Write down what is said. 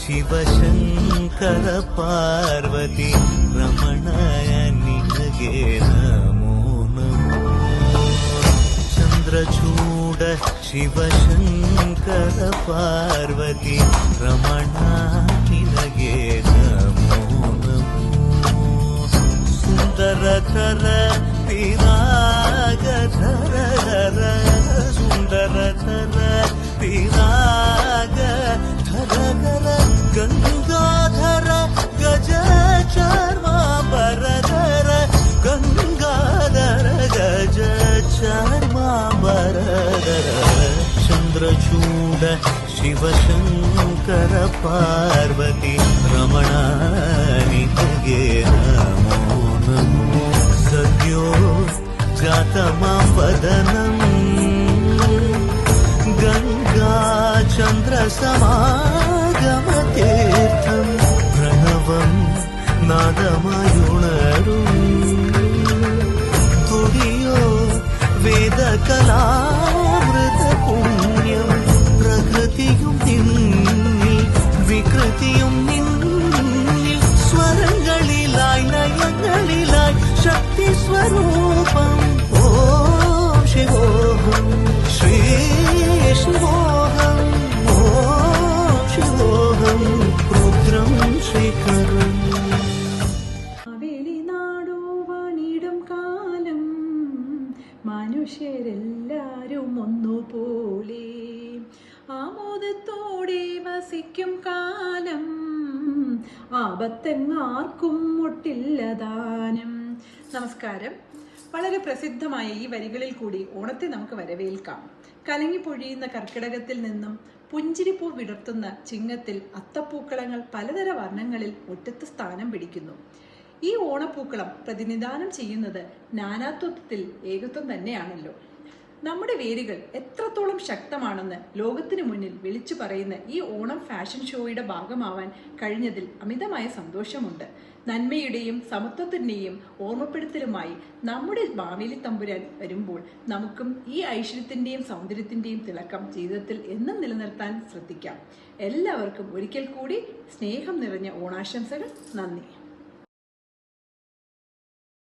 ಶಿವಶಂಕರ ಪಾರ್ವತಿ ರಮಣಯ ನಿನಗೆ ನಮೋ ನಮೋ. ಚಂದ್ರಚೂಡ ಶಿವಶಂಕರ ಪಾರ್ವತಿ ರಮಣ ನಿನಗೆ ನಮೋ ನಮೋ. ಸುಂದರತರ ವಿರಾಗಧರ ಸುಂದರತರ ವಿರಾಗಧರ ಗಂಗಾಧರ ಗಜ ಚರ್ಮಾಂಬರಧರ ಗಂಗಾಧರ ಗಜ ಚರ್ಮಾಂಬರಧರ. ಚಂದ್ರಚೂಡ ಶಿವಶಂಕರ ಪಾರ್ವತಿ ರಮಣ ನಿನಗೆ ನಮೋ ನಮೋ. ಸದ್ಯೋ ಜಾತಮಾಂ ವದನಂ ಗಂಗಾ ಚಂದ್ರ ಸಮಾಗಮತೀರ್ಥಂ ಪ್ರಣವಂ നാദമായുണരും തുടിയോ വേദകലാമൃത പുണ്യം. പ്രകൃതിയും നിന്നിൽ വികൃതിയും നിന്നിൽ സ്വരങ്ങളിലായി നയങ്ങളിലായി ശക്തി സ്വരൂപം. ഓം ശിവോഹം ശ്രീ ശിവോഹം ഓം ശിവോഹം രുദ്രം ശ്രീകരം. മനുഷ്യരെല്ലാരും ഒന്നുപോലെ ആമോദത്തോടെ വസിക്കും കാലം. ആപത്തെങ്ങാർക്കും ഒട്ടില്ലദാനം. നമസ്കാരം. വളരെ പ്രസിദ്ധമായ ഈ വരികളിൽ കൂടി ഓണത്തെ നമുക്ക് വരവേൽക്കാം. കലങ്ങിപ്പൊഴിയുന്ന കർക്കിടകത്തിൽ നിന്നും പുഞ്ചിരിപ്പൂ വിടർത്തുന്ന ചിങ്ങത്തിൽ അത്തപ്പൂക്കളങ്ങൾ പലതര വർണ്ണങ്ങളിൽ മുറ്റത്ത് സ്ഥാനം പിടിക്കുന്നു. ഈ ഓണപ്പൂക്കളം പ്രതിനിധാനം ചെയ്യുന്നത് നാനാത്വത്തിൽ ഏകത്വം തന്നെയാണല്ലോ. നമ്മുടെ വേരുകൾ എത്രത്തോളം ശക്തമാണെന്ന് ലോകത്തിന് മുന്നിൽ വിളിച്ചു പറയുന്ന ഈ ഓണം ഫാഷൻ ഷോയുടെ ഭാഗമാവാൻ കഴിഞ്ഞതിൽ അമിതമായ സന്തോഷമുണ്ട്. നന്മയുടെയും സമത്വത്തിന്റെയും ഓർമ്മപ്പെടുത്തലുമായി നമ്മുടെ മാവേലി തമ്പുരാൻ വരുമ്പോൾ നമുക്കും ഈ ഐശ്വര്യത്തിന്റെയും സൗന്ദര്യത്തിന്റെയും തിളക്കം ജീവിതത്തിൽ എന്നും നിലനിർത്താൻ ശ്രദ്ധിക്കാം. എല്ലാവർക്കും ഒരിക്കൽ കൂടി സ്നേഹം നിറഞ്ഞ ഓണാശംസകൾ. നന്ദി.